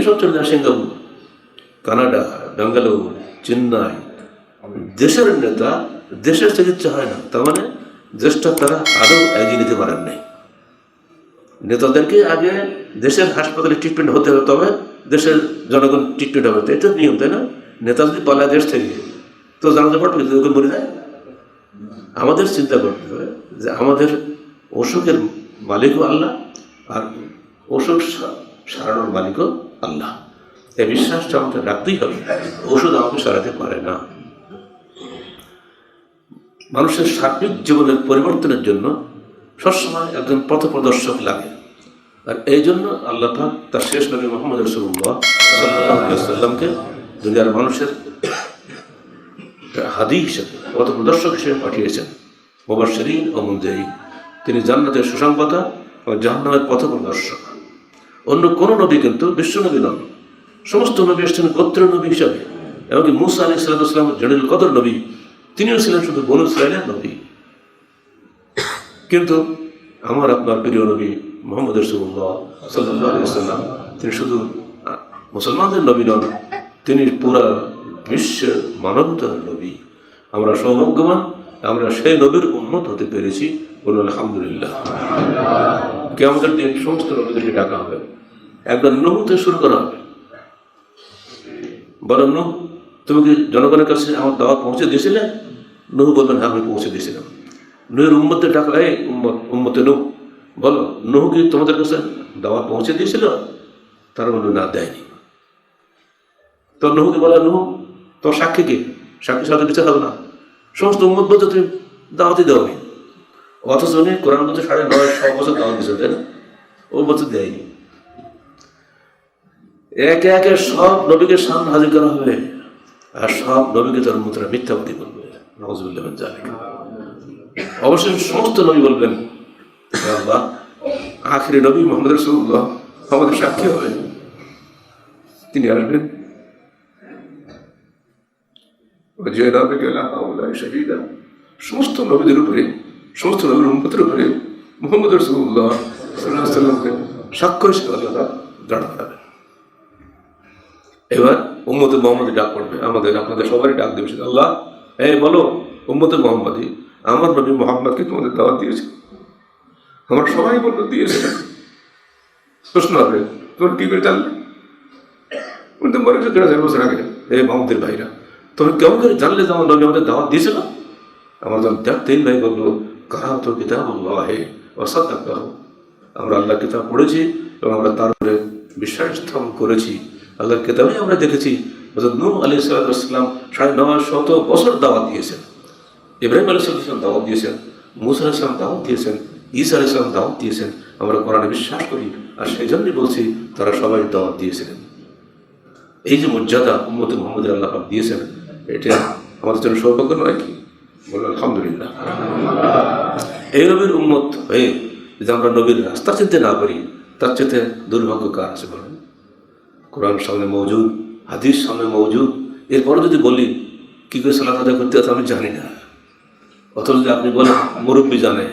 সব চলে যায় সিঙ্গাপুর, কানাডা, বেঙ্গালুরু, চেন্নাই। দেশের নেতা দেশের চিকিৎসা হয় না, তার মানে দেশটা তারা আদৌ এগিয়ে নিতে পারেন নাই। নেতাদেরকে আগে দেশের হাসপাতালে ট্রিটমেন্ট হতে হবে, তবে দেশের জনগণ ট্রিটমেন্ট হবে। এটা নিয়ম, তাই না? নেতা যদি পালায় দেশ থেকে তো জানাতে পারবে যদি মরে যায়। আমাদের চিন্তা করতে হবে যে আমাদের অসুখের মালিকও আল্লাহ, আর ওষুধ সারানোর মালিকও আল্লাহ। এই বিশ্বাসটা আমাকে রাখতেই হবে। ওষুধ আমাকে সারাতে পারে না। মানুষের সার্বিক জীবনের পরিবর্তনের জন্য সবসময় একজন পথপ্রদর্শক লাগে। আর এই জন্য আল্লাহ পাক তার শেষ নবী মুহাম্মদ রাসূলুল্লাহ সাল্লাল্লাহু আলাইহি ওয়াসাল্লামকে দুনিয়ার মানুষের হাদী হিসেবে, পথপ্রদর্শক হিসেবে পাঠিয়েছেন। মুবাশশিরিন ও মুনযিরিন, তিনি জান্নাতের সুসংবাদদাতা ও জাহান্নামের পথপ্রদর্শক। অন্য কোনো নবী কিন্তু বিশ্বনবী নন। সমস্ত নবী এসেছেন গোত্র নবী হিসাবে। এমনকি মূসা আলাইহিস সালাম জলিল কদর নবী, তিনিও ছিলেন শুধু বনু ইসরাঈলের নবী। কিন্তু আমার আপনার প্রিয় নবী মুহাম্মদ রাসূলুল্লাহ সাল্লাল্লাহু আলাইহি ওয়াসাল্লাম, তিনি শুধু মুসলমানদের নবী নন, তিনি পুরা বিশ্বের মানবতার নবী। আমরা সৌভাগ্যবান, আমরা সেই নবীর উম্মত হতে পেরেছি। বলুন আলহামদুলিল্লাহ। কিয়ামতের দিন সমস্ত নবীদেরকে ডাকা হবে, একবার নূহ থেকে শুরু করা হবে। বলো নূহ, তুমি কি জনগণের কাছে আমার দাওয়াত পৌঁছে দিয়েছিলে? নূহ বলবেন, হ্যাঁ আমি পৌঁছে দিয়েছিলাম। নূহের উম্মতদের ডাকা, এই উম্মতে নূহ, বলো নূহ কি তোমাদের কাছে দাওয়াত পৌঁছে দিয়েছিল? তারা বলল না, দেয়নি। তো নূহকে বলা, নূহ তোর সাক্ষী কি? সাক্ষী সাথে বিচার হবে না। সমস্ত উম্মত বলতে তুমি দাওয়াতই দেওনি। অথচ উনি কোরআন বলতে 950 বছর দাওয়াত দিয়েছেন, তাই না? ও বছর দেয়নি। একে একে সব নবীকে সামনে হাজির করা হবে, আর সব নবীকে তার উম্মতরা মিথ্যাবাদী বলবে। নাউযুবিল্লাহ মিন যালিক। অবশ্যই সমস্ত নবী বলবেন, আল্লাহ আখিরি নবী মুহাম্মদ রাসূলুল্লাহ আমাদের সাক্ষী হবেন, তিনি আসবেন। সমস্ত নবীদের উপরে, সমস্ত নবীর উম্মতের উপরে মুহাম্মদ রাসূলুল্লাহ সাল্লাল্লাহু আলাইহি ওয়াসাল্লামকে সাক্ষ্য হিসেবে আল্লাহ দাঁড় করাবেন। এবার উম্মতে মুহাম্মদী ডাক পড়বে, আমাদের আপনাদের সবারই ডাক দেবে। আল্লাহ এই বলো, উম্মতে মুহাম্মদী আমার নবী মুহাম্মদকে তোমাদের দাওয়াত দিয়েছে? আমরা সবাই বলবো দিয়েছে। প্রশ্ন হবে, তোমরা কি করে জানলে? উনি তো মরে গেছে 1000 বছর আগে। এই মুহাম্মদের ভাইরা, তুমি কেমন করে জানলে যে আমার নবী আমাদের দাওয়াত দিয়েছিল? আমার যখন 3 ভাই বললো, কারাতু কিতাবাল্লাহ ওয়া সাদাক্তাহু, আমরা আল্লাহর কিতাব পড়েছি এবং আমরা তার উপরে বিশ্বাস স্থাপন করেছি। আল্লাহর কিতাবে আমরা দেখেছি হযরত নূহ আলাইহিস সালাম 950 বছর দাওয়াত দিয়েছেন, ইব্রাহিম আলাইহিস সালাম দাওয়াত দিয়েছেন, মূসা আলাইহিস সালাম দাওয়াত দিয়েছেন, ঈসা আলাইহিস সালাম দাওয়াত দিয়েছেন। আমরা কোরআনে বিশ্বাস করি, আর সেই জন্যই বলছি তারা সবাই দাওয়াত দিয়েছিলেন। এই যে মর্যাদা উম্মতে মুহাম্মদের আল্লাহ পাক দিয়েছেন, এটা আমাদের জন্য সৌভাগ্য নয় কি? বলুন আলহামদুলিল্লাহ। এই নবীর উম্মত হয়ে যদি আমরা নবীর রাস্তা চিনতে না পারি, তার চেয়ে দুর্ভাগ্য কার আছে বলেন? কোরআন সামনে মওজুদ, হাদিস সামনে মওজুদ, এরপরে যদি বলি কী করে সালাত আদায় করতে হবে আমি জানি না, অথচ যদি আপনি বলেন মুরব্বী জানে,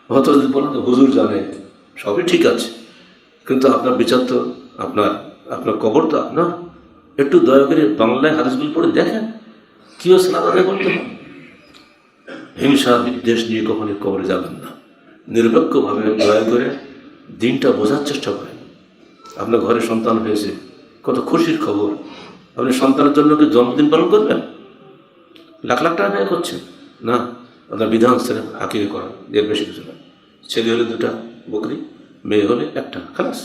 অথচ যদি বলেন হুজুর জানে, সবই ঠিক আছে, কিন্তু আপনার বিচার তো আপনার কবর তো আপনার। একটু দয়া করে বাংলায় হাদিসগুলো পড়ে দেখেন কীভাবে সালাত আদায় করতে হবে। হিংসা বিদ্বেষ নিয়ে কখনই কবরে যাবেন না। নিরপেক্ষভাবে দয়া করে দিনটা বোঝার চেষ্টা করেন। আপনার ঘরে সন্তান হয়েছে, কত খুশির খবর। আপনি সন্তানের জন্য কি জন্মদিন পালন করবেন? লাখ লাখ টাকা ব্যয় করছেন না, আপনার বিধান ছিলেন আকিকা করা, এর বেশি কিছু না। ছেলে হলে 2টা বকরি, মেয়ে হলে 1টা, খালাস।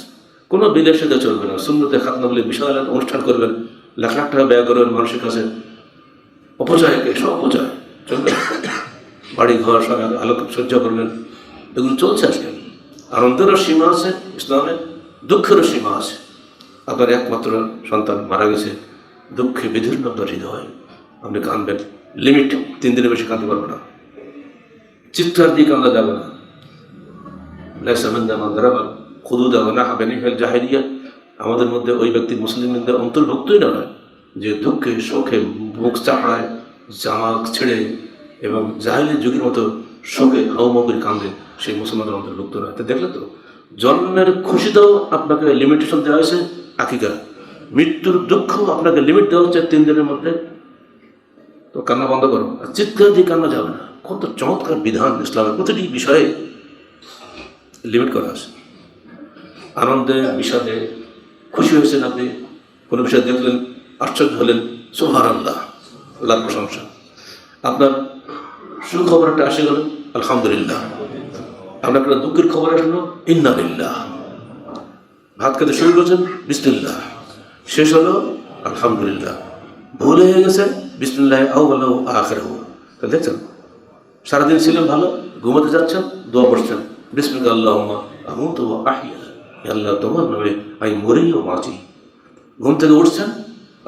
কোনো বিলাসিতা চলবে না। সুন্নতে খাতনা বলে বিশাল অনুষ্ঠান করবেন, লাখ লাখ টাকা ব্যয় করবেন মানুষের কাছে, অপচয়, সব অপচয় চলবে। বাড়ি ঘর সব আলোকসজ্জা করবেন, এগুলো চলছে আজকাল। আনন্দেরও সীমা আছে ইসলামে, দুঃখেরও সীমা আছে। আপনার একমাত্র সন্তান মারা গেছে, দুঃখে বিদীর্ণ আপনার হৃদয়, আপনি কাঁদবেন, লিমিট, 3 দিনের বেশি কাঁদতে পারবে না, চিৎকার দিয়ে কাঁদা যাবে না। আমাদের মধ্যে ওই ব্যক্তি মুসলিমদের অন্তর্ভুক্তই নয় যে দুঃখে শোকে মুখ চাপায়, জামা ছেড়ে এবং জাহেলের যুগের মতো শোকে হাউমাউ কান্দে, সেই মুসলমানদের অন্তর্ভুক্ত নয়। তো দেখলে তো, জন্মের খুশিতেও আপনাকে লিমিটেশন দেওয়া হয়েছে আকিকা, মৃত্যুর দুঃখ আপনাকে লিমিট দেওয়া হচ্ছে 3 দিনের মধ্যে, তো কান্না বন্ধ করো, আর চিৎকার দিয়ে কান্না যাবে না। কত চমৎকার বিধান ইসলামের প্রতিটি বিষয়ে লিমিট করা আছে। আনন্দে বিষাদে খুশি হয়েছেন আপনি, কোনো বিষয় দেখলেন আশ্চর্য হলেন, সুবহানাল্লাহ, আল্লাহর প্রশংসা। আপনার সুখবর একটা আসে গেল, আলহামদুলিল্লাহ। আপনার একটা দুঃখের খবর আসলো, ইন্না লিল্লাহ। ভাত খেতে শুরু করছেন, বিসমিল্লাহ। শেষ হলো, আলহামদুলিল্লাহ। ভুল হয়ে গেছে, বিসমিল্লাহ আউয়ালহু আখিরহু। তো দেখছেন, সারাদিন ছিলেন ভালো, ঘুমাতে যাচ্ছেন, দোয়া পড়ছেন, বিসমিল্লাহ আল্লাহুম্মা আমুতু ওয়া আহইয়া, আল্লাহ তোমার নামে আমি মরি ও বাঁচি। ঘুম থেকে উঠছেন,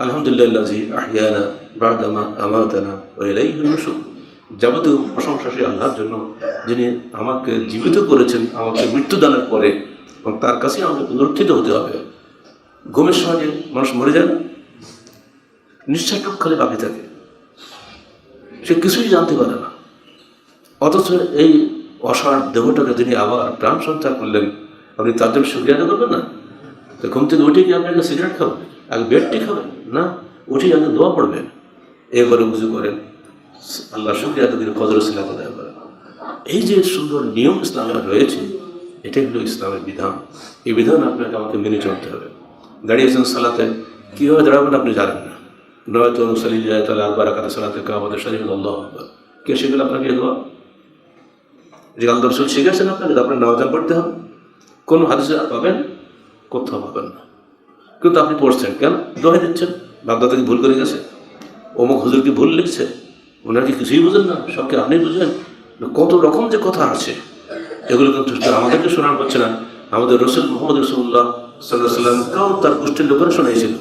আলহামদুলিল্লাহি আহইয়ানা বা'দামা আমাতানা ওয়া ইলাইহিন নুশুর। যাবতীয় প্রশংসা সেই আল্লাহর জন্য, যিনি আমাকে জীবিত করেছেন আমাকে মৃত্যুদানের পরে, এবং তার কাছে আমাকে পুনরুত্থিত হতে হবে। ঘুমের সময় মানুষ মরে যায় না, নিঃশ্বাসটুক খালি বাকি থাকে, সে কিছুই জানতে পারে না। অথচ এই অসার দেহটাকে যিনি আবার প্রাণ সঞ্চার করলেন, আপনি তার জন্য শুকরিয়া আদায় করবেন না? তো ঘুম থেকে উঠে কি আপনি আগে সিগারেট খাবেন, আগে বেডটি খাবেন না, উঠে আগে দোয়া পড়বেন, এরপরে উজু করেন, আল্লাহ শুকরিয়া আদায় করে ফজর সালাত আদায় করেন। এই যে সুন্দর নিয়ম ইসলামের রয়েছে, এটাই হলো ইসলামের বিধান। এই বিধান আপনাকে আমাকে মেনে চলতে হবে। দাঁড়িয়েছেন সালাতে, কীভাবে দাঁড়াবেন আপনি জানেন না। নয়তো সালিল্লাহ তাআলা আল বারাকাতুহু সালাতে কামাদের শরীফ আল্লাহু আকবার, কে সেগুলো আপনাকে দোয়া যে আল্লাহ রাসূল শিখেছেন আপনাকে, আপনার নামাজ পড়তে হবে। কোন হাদিসে পাবেন? কোথাও পাবেন না। কিন্তু আপনি পড়ছেন কেন? দোহাই দিচ্ছেন, বাগদাদ থেকে ভুল করে গেছে, অমুক হুজুর কি ভুল লিখছে, ওনার কি কিছুই বুঝেন না, সবকে আপনি বুঝেন। কত রকম যে কথা আছে, এগুলো কিন্তু আমাদেরকে শোনার পাচ্ছে না। আমাদের রসুল মুহাম্মদ রাসূলুল্লাহ সাল্লাল্লাহু আলাইহি ওয়াসাল্লাম তার গোষ্ঠীর লোকেরা শোনাইছিল,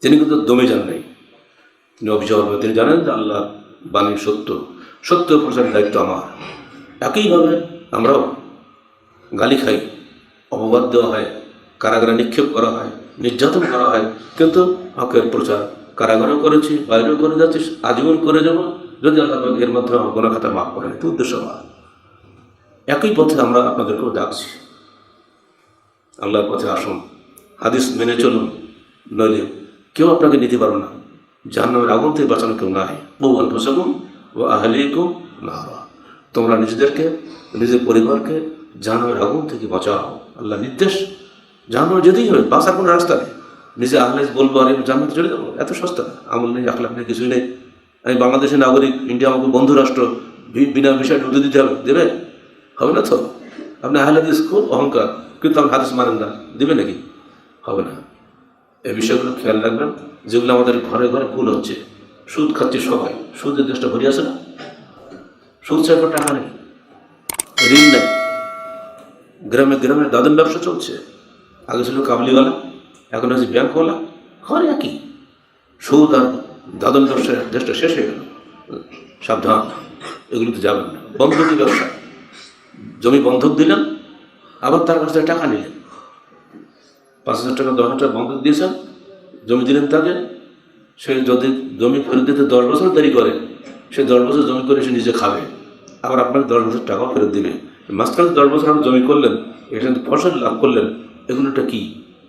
তিনি কিন্তু দমে যান নাই। তিনি অভিযোগ, তিনি জানেন যে আল্লাহ বাণী সত্য, সত্য প্রচারের দায়িত্ব আমার। একইভাবে আমরাও গালি খাই, অপবাদ দেওয়া হয়, কারাগারে নিক্ষেপ করা হয়, নির্যাতন করা হয়, কিন্তু হকের প্রচার কারাগারেও করেছি, বাইরেও করে যাচ্ছি, আজীবন করে যাব, যদি আল্লাহ এর মাধ্যমে আমার গোনা খাতা মাফ করেন। তো উদ্দেশ্য আমার একই পথে আমরা আপনাদেরকেও ডাকছি, আল্লাহর পথে আসুন, হাদিস মেনে চলুন, নইলে কেউ আপনাকে নিতে পারবে না। জাহান্নামের আগুন থেকে বাঁচানো কেউ নাই। ও আনফুসাকুম ওয়া আহলিকুম নারা, তোমরা নিজেদেরকে, নিজের পরিবারকে জাহান্নামের আগুন থেকে বাঁচাও। আল্লাহ নির্দেশ, জাহান্নামে যেতেই হবে, বাঁচার কোনো রাস্তা নেই। নিজে আহলে বলবো আর জান্নাতে চলে যাবো, এত সস্তা না। আমল নেই, আখলাক নেই, কিছুই নেই। আমি বাংলাদেশের নাগরিক, ইন্ডিয়া আমাকে বন্ধু রাষ্ট্র, বিনা বিষয় ঢুকতে দিতে হবে, দেবে? হবে না তো। আপনি আহলে হাদিস খুব অহংকার, কিন্তু আপনি হাদিস মানেন না, দেবে নাকি? হবে না। এই বিষয়গুলো খেয়াল রাখবেন, যেগুলো আমাদের ঘরে ঘরে ভুল হচ্ছে। সুদ খাচ্ছে সবাই, সুদের দেশটা ভরে আছে না, সুদ ছাড়া টাকা নেই, ঋণ নেই, গ্রামে গ্রামে দাদন ব্যবসা চলছে। আগে ছিল কাবলিওয়ালা, এখন আছে ব্যাংকওয়ালা, ঘরে একই। সুদ আর দাদন ব্যবসা দেশটা শেষ হয়ে গেল। সাবধান, এগুলোতে যাবেন না। বন্ধকি ব্যবসা, জমি বন্ধক দিলেন, আবার তার কাছ থেকে টাকা নিলেন, 5,000 টাকা 10,000 টাকা বন্ধক দিয়েছেন, জমি দিলেন তাকে। সে যদি জমি ফেরত দিতে 10 বছর দেরি করে, সে 10 বছর জমি করে সে নিজে খাবে, আবার আপনাকে 10 বছর টাকাও ফেরত দিবে। মাঝখানে 10 বছর আপনি জমি করলেন, এখানে ফসল লাভ করলেন, এগুলোটা কি?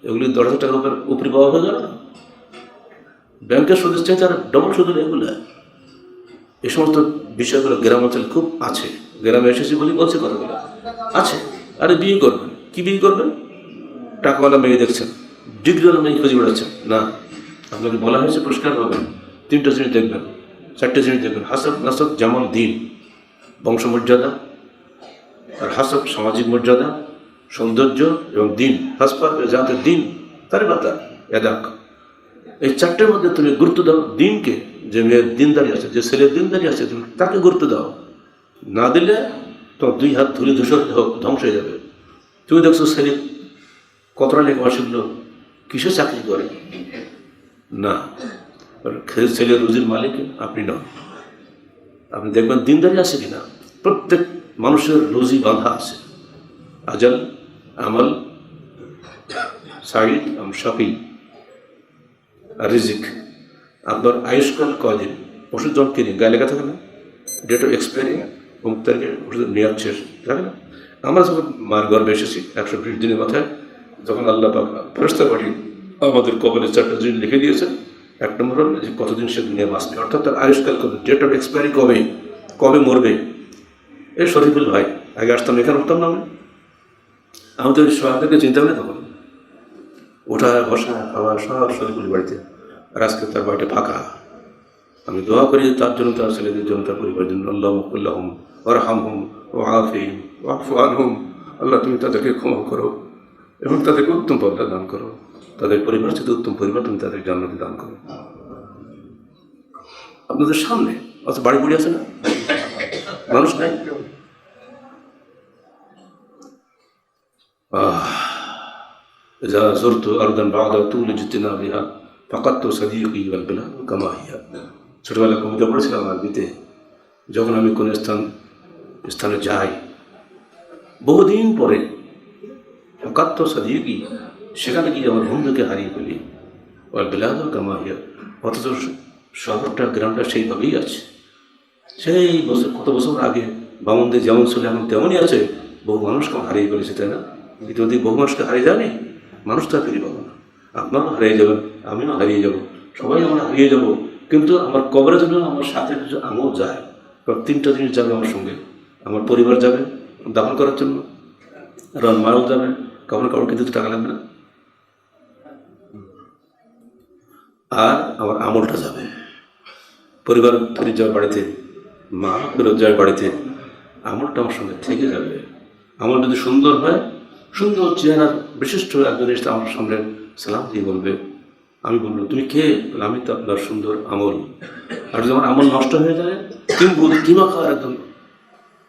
এগুলি 10,000 টাকার উপরে পাওয়া হয়ে গেল না? ব্যাংকের সুদের চাইতে আর ডবল সুদের এগুলো। এই সমস্ত বিষয়গুলো গ্রাম অঞ্চলে খুব আছে। গ্রামে এসেছি বলি বলছে কথাগুলো আছে। আরে বিয়ে করবেন, কি বিয়ে করবেন? টাকাওয়ালা মেয়ে দেখছেন, ডিগ্রিওয়ালা মেয়ে খুঁজে বেড়াচ্ছেন না। আপনাকে বলা হয়েছে পুরস্কার পাবেন, 3টা জিনিস দেখবেন, 4টে জিনিস দেখবেন। হাসাব নাসব যেমন দিন, বংশমর্যাদা, আর হাসাব সামাজিক মর্যাদা, সৌন্দর্য এবং দিন। হাসপাত যাতে দিন তার কথা এদাক, এই 4টের মধ্যে তুমি গুরুত্ব দাও। দিনকে, যে মেয়ের দিনদারি আছে, যে ছেলের দিনদারি আছে, তুমি তাকে গুরুত্ব দাও। না দিলে তোমার 2 হাত ধুলে ধূসর ধ্বংস হয়ে যাবে। তুমি দেখছো ছেলে কতটা লেখা শিখলো, কিসে চাকরি করে না, ছেলে রুজির মালিক আপনি নন। আপনি দেখবেন দিনদারি আছে কিনা। প্রত্যেক মানুষের রুজি বাঁধা আছে। আজাল, আমল, সাইড, শপিং আর রিজিক। আপনার আয়ুষ্কাল কদিন, ওষুধ যখন কিনি গায়ে লেখা থাকে না, ডেট অফ এক্সপায়ারি, অমুক তারিখে ওষুধ নেওয়ার শেষ থাকে না। আমরা যখন মার গর্বে এসেছি 120 দিনের মাথায় যখন আল্লাহ পাক ফেরেশতা পাঠিয়ে আমাদের কবরে 4টা জিনিস লিখে দিয়েছেন, এক নম্বর হল যে কতদিন সে দুনিয়া বাঁচবে, অর্থাৎ তার আয়ুষ্কাল কত, ডেট অফ এক্সপায়ারি কবে, কবে মরবে। এই শরীফুল ভাই আগে আসতাম, এখানে উঠতাম না আমাদের সবাইকে চিন্তা নেই তখন, ওঠা বসা খাওয়া সব শরীফুল বাড়িতে। আর আজকে তার বাড়িটা ফাঁকা। আমি দোয়া করি তার জন্য, তার ছেলেদের জন্য, তার পরিবারের জন্য, আল্লাহুম ওয়ারহামহুম ওয়াআফিহিম ওয়াফু আনহুম, আল্লাহ তুমি তাদেরকে ক্ষমা করো এবং তাদেরকে উত্তম পর্দা দান করো, তাদের পরিবার সাথে উত্তম পরিবার তুমি তাদের জান্নাতে দান করো। আপনাদের সামনে অত বাড়ি পড়ে আছে না, মানুষ নাই। إذا زرت أرضا بعد طول اجتنابها فقدت صديقي والبلاد كما هي। ছোটবেলা কবিতা পড়েছিলাম আরবিতে, যখন আমি কোনো স্থানে যাই বহুদিন পরে, ফকাত্ত সাদিকি, সেখানে গিয়ে আমার বন্ধুকে হারিয়ে ফেলি, ওয়াল বিলাদু কামা হিয়া, অথচ শহরটা গ্রামটা সেইভাবেই আছে। সেই বছর কত বছর আগে বামনদের যেমন ছিল এখন তেমনই আছে। বহু মানুষকে হারিয়ে ফেলেছে, তাই না? ইতিমধ্যে বহু মানুষকে হারিয়ে যায়নি, মানুষ তো আর ফিরে পাবো না। আপনারাও হারিয়ে যাবেন, আমিও হারিয়ে যাব, সবাই আমরা হারিয়ে যাব। কিন্তু আমার কবরের জন্য আমার সাথে কিছু আমল যায়, 3টা জিনিস যাবে আমার সঙ্গে। আমার পরিবার যাবে দাফন করার জন্য, আর আমার মাও যাবে, কাউকে কিন্তু টাকা লাগবে না, আর আমার আমলটা যাবে। পরিবার ফিরে যাওয়ার বাড়িতে, মা ফেরত যাওয়ার বাড়িতে, আমলটা আমার সঙ্গে থেকে যাবে। আমল যদি সুন্দর হয়, সুন্দর চেহারার বিশিষ্ট একজন এসে আমার সামনে সালাম দিয়ে বলবে, আমি বলবো তুমি কে? আমি তো আপনার সুন্দর আমল। আর যদি আমার আমল নষ্ট হয়ে যায়, কিমা খাওয়ার একদম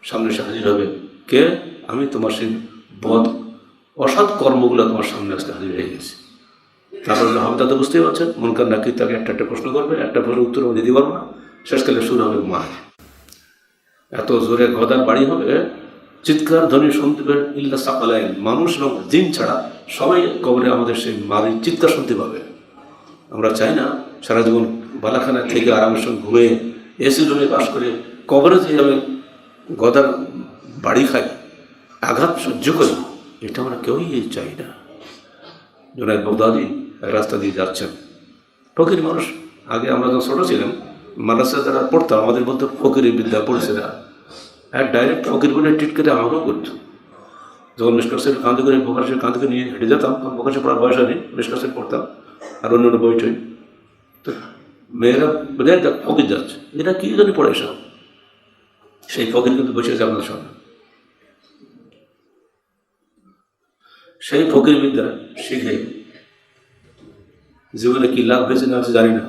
সামনে এসে হাজির হবে, কে? আমি তোমার সেই অসৎ কর্মগুলো তোমার সামনে আজকে হাজির হয়ে গেছি। তারপর হবে তা তো বুঝতেই পারছেন, মনকার নাকি তাকে একটা প্রশ্ন করবে, একটা প্রশ্নের উত্তর আমি দিতে পারবো না, শেষকালে শুরু হবে মার। এত জোরে গদার বাড়ি হবে, চিৎকার ধ্বনি শুনতে পাবে ইল্লা সাকালাইন, মানুষ এবং জিন ছাড়া সবাই কবরে আমাদের সেই মারির চিৎকার শুনতে পাবে। আমরা চাই না সারা জীবন বালাখানায় থেকে আরামের সঙ্গে ঘুমিয়ে এসি রুমে বাস করে কবরে যে আমি গদার বাড়ি খাই, আঘাত সহ্য করি, এটা আমরা কেউই চাই না। জুনায়েদ বাগদাদি রাস্তা দিয়ে যাচ্ছেন, ফকির মানুষ। আগে আমরা যখন ছোটো ছিলাম, মাদ্রাসা যারা পড়তাম আমাদের বলতো ফকির বিদ্যা পড়ছে না, আর ডাইরেক্ট ফকির বলে ট্রিট করে আমাকেও করতো। যখন মিশকাসের কাঁধে করে বোকাশের কাঁধে করে নিয়ে হেঁটে যেতাম, তখন বোকাশে পড়ার বয়স হয়নি, মিশকাসের পড়তাম আর অন্য অন্য বই টই। তো মেয়েরা বোঝা ফকির যাচ্ছে, এটা কী জানি পড়ে সব, সেই ফকির কিন্তু বসে আছে আপনার সামনে। সেই ফকির বিদ্যা শিখে জীবনে কি লাভ হয়েছে না জানি না,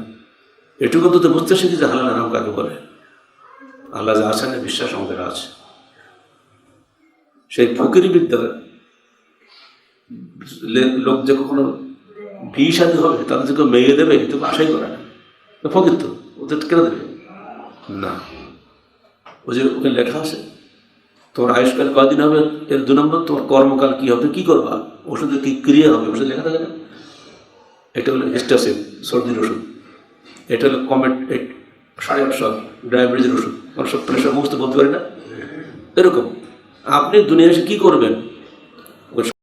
এটুকু তো বুঝতে শিখি যে হালাল হারাম কাকে বলে। আল্লাহ যা আছেন বিশ্বাস আমাদের আছে। সেই ফকির বিদ্যা লোক যে কখনো বিয়ে শাদী হবে, তাদের যে কেউ মেয়ে দেবে এটুকু আশাই করে না, ফকির তো ওদের কেন দেবে না। ওই যে ওখানে লেখা আছে তোমার আয়ুষ্কাল কদিন হবে, এর 2 নম্বর তোমার কর্মকাল কি হবে, কি করবা, ওষুধের কি ক্রিয়া হবে, ওষুধ লেখা থাকে না। এটা হলো হিস্টাসিন, সর্দির ওষুধ। এটা হলো কমেট 850 ডায়াবেটিসের ওষুধ, আমার সব প্রেশার সমস্ত বলতে পারি না। এরকম আপনি দুনিয়া এসে কী করবেন,